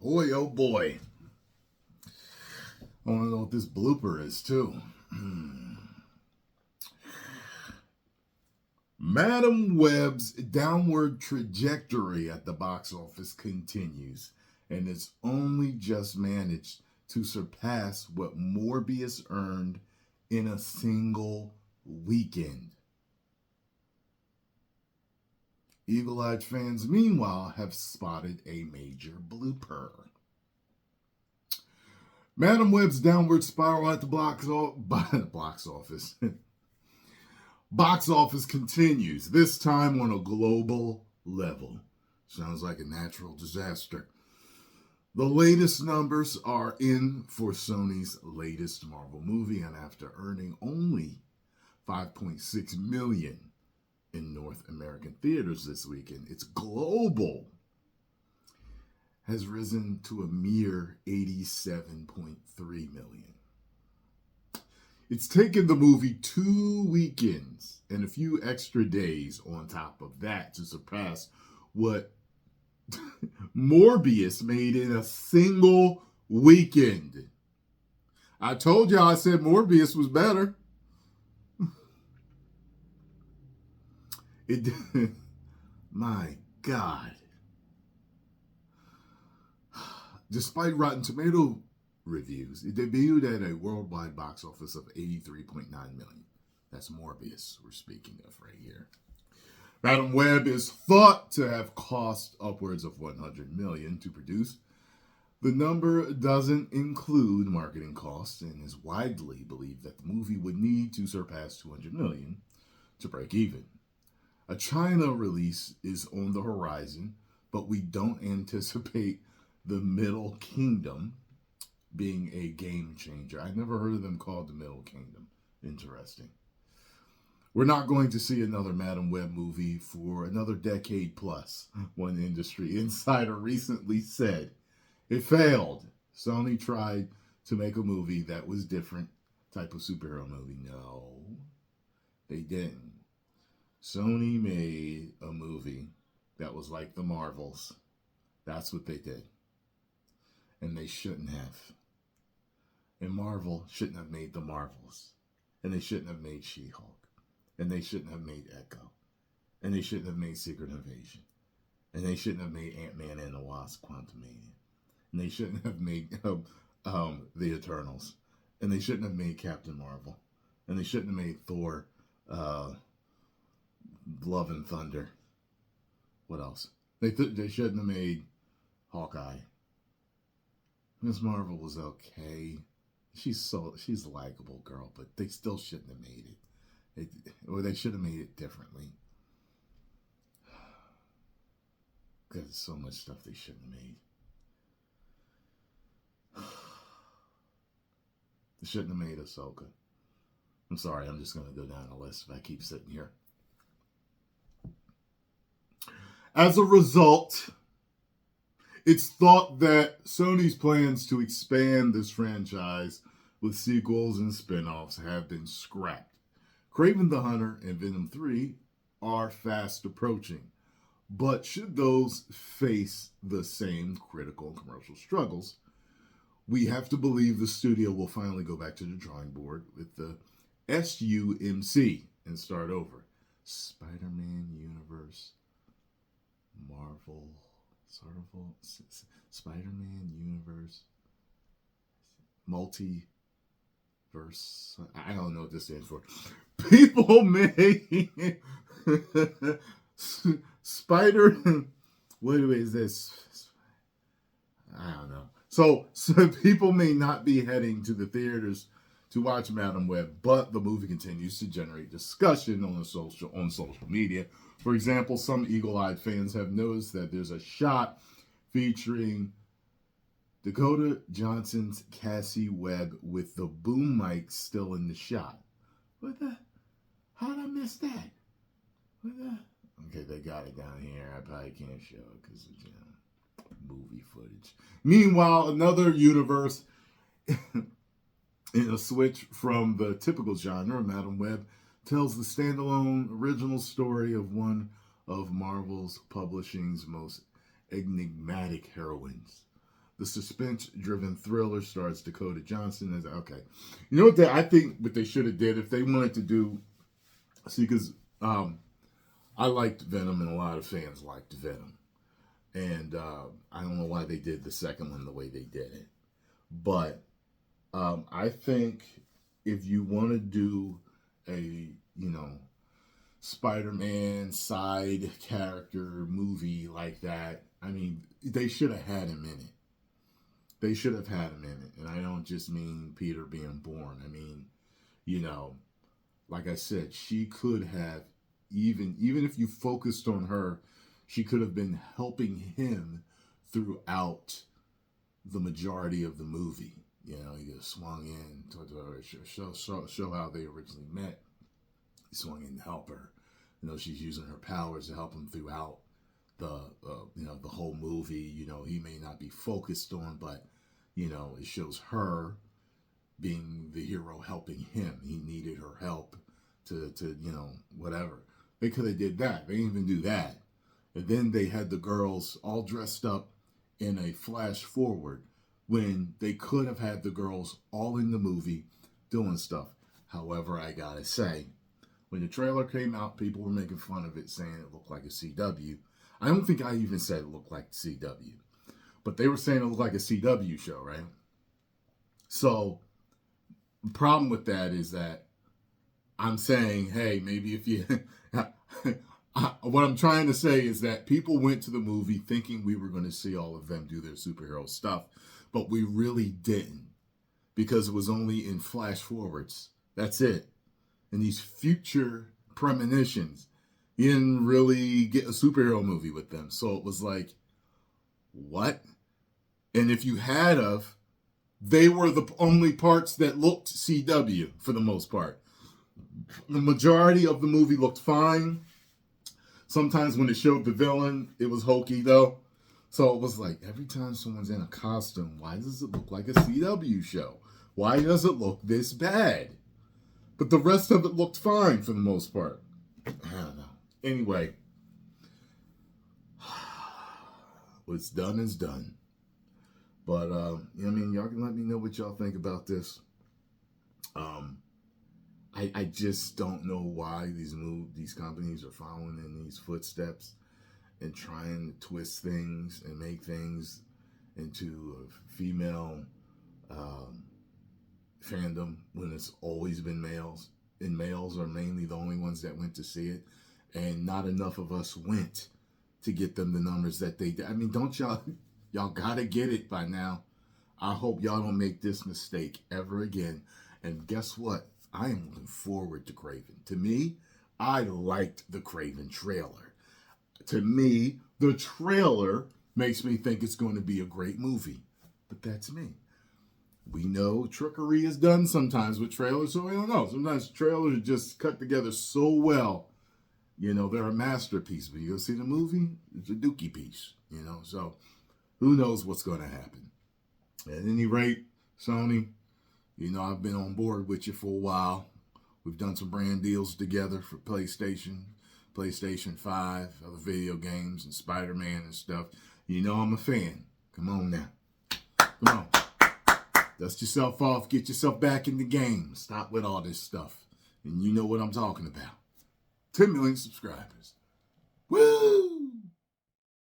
Boy, oh boy. I want to know what this blooper is, too. Madam Web's downward trajectory at the box office continues, and it's only just managed to surpass what Morbius earned in a single weekend. Eagle-eyed fans, meanwhile, have spotted a major blooper. Madam Web's downward spiral at the box office. Box office continues, this time on a global level. Sounds like a natural disaster. The latest numbers are in for Sony's latest Marvel movie, and after earning only $5.6 million in North American theaters this weekend, its global has risen to a mere $87.3 million. It's taken the movie 2 weekends and a few extra days on top of that to surpass what Morbius made in a single weekend. I told y'all, I said Morbius was better. My God. Despite Rotten Tomato reviews, it debuted at a worldwide box office of $83.9 million. That's Morbius we're speaking of right here. Madam Web is thought to have cost upwards of $100 million to produce. The number doesn't include marketing costs and is widely believed that the movie would need to surpass $200 million to break even. A China release is on the horizon, but we don't anticipate the Middle Kingdom being a game changer. I never heard of them called the Middle Kingdom. Interesting. We're not going to see another Madam Web movie for another decade plus, one industry insider recently said. It failed. Sony tried to make a movie that was different type of superhero movie. No, they didn't. Sony made a movie that was like the Marvels. That's what they did. And they shouldn't have. And Marvel shouldn't have made the Marvels. And they shouldn't have made She-Hulk. And they shouldn't have made Echo. And they shouldn't have made Secret Invasion. And they shouldn't have made Ant-Man and the Wasp: Quantumania. And they shouldn't have made the Eternals. And they shouldn't have made Captain Marvel. And they shouldn't have made Thor, Love and Thunder. What else? They shouldn't have made Hawkeye. Miss Marvel was okay. She's a likable girl, but they still shouldn't have made it. Or they should have made it differently. Because there's so much stuff they shouldn't have made. They shouldn't have made Ahsoka. I'm sorry, I'm just going to go down the list if I keep sitting here. As a result, it's thought that Sony's plans to expand this franchise with sequels and spin-offs have been scrapped. Kraven the Hunter and Venom 3 are fast approaching, but should those face the same critical and commercial struggles, we have to believe the studio will finally go back to the drawing board with the SUMC and start over. Spider-Man universe, Marvel, Spider-Man universe, multiverse. I don't know what this stands for. People may Spider. What is this? I don't know. So people may not be heading to the theaters to watch Madam Web, but the movie continues to generate discussion on social media. For example, some eagle-eyed fans have noticed that there's a shot featuring Dakota Johnson's Cassie Webb with the boom mic still in the shot. How did I miss that? Okay, they got it down here. I probably can't show it because of movie footage. Meanwhile, another universe in a switch from the typical genre, Madam Web tells the standalone original story of one of Marvel's publishing's most enigmatic heroines. The suspense-driven thriller stars Dakota Johnson as okay. You know what I think what they should have did if they wanted to do. See, because I liked Venom and a lot of fans liked Venom, and I don't know why they did the second one the way they did it, but I think if you want to do a Spider-Man side character movie like that, I mean, they should have had him in it. They should have had him in it. And I don't just mean Peter being born. I mean, like I said, she could have, even if you focused on her, she could have been helping him throughout the majority of the movie. He just swung in to show how they originally met. He swung in to help her. She's using her powers to help him throughout the whole movie. He may not be focused on, but it shows her being the hero helping him. He needed her help to whatever. They could have did that. They didn't even do that. And then they had the girls all dressed up in a flash forward when they could have had the girls all in the movie doing stuff. However, I gotta say, when the trailer came out, people were making fun of it, saying it looked like a CW. I don't think I even said it looked like CW. But they were saying it looked like a CW show, right? So, the problem with that is that I'm saying, hey, maybe if you... what I'm trying to say is that people went to the movie thinking we were going to see all of them do their superhero stuff, but we really didn't, because it was only in flash forwards. That's it. And these future premonitions, you didn't really get a superhero movie with them. So it was like, what? And if you had of, they were the only parts that looked CW for the most part. The majority of the movie looked fine. Sometimes when it showed the villain, it was hokey though. So it was like, every time someone's in a costume, why does it look like a CW show? Why does it look this bad? But the rest of it looked fine for the most part. I don't know. Anyway, what's done is done. But, y'all can let me know what y'all think about this. I just don't know why these companies are following in these footsteps and trying to twist things and make things into a female fandom when it's always been males. And males are mainly the only ones that went to see it. And not enough of us went to get them the numbers that they did. I mean, don't y'all gotta get it by now. I hope y'all don't make this mistake ever again. And guess what? I am looking forward to Kraven. To me, I liked the Kraven trailer. To me, the trailer makes me think it's going to be a great movie. But that's me. We know trickery is done sometimes with trailers, so we don't know. Sometimes trailers are just cut together so well. They're a masterpiece. But you go see the movie, it's a dookie piece. So who knows what's going to happen. At any rate, Sony, I've been on board with you for a while. We've done some brand deals together for PlayStation 5, other video games, and Spider-Man and stuff. I'm a fan. Come on now. Come on. Dust yourself off. Get yourself back in the game. Stop with all this stuff. And you know what I'm talking about. 10 million subscribers. Woo!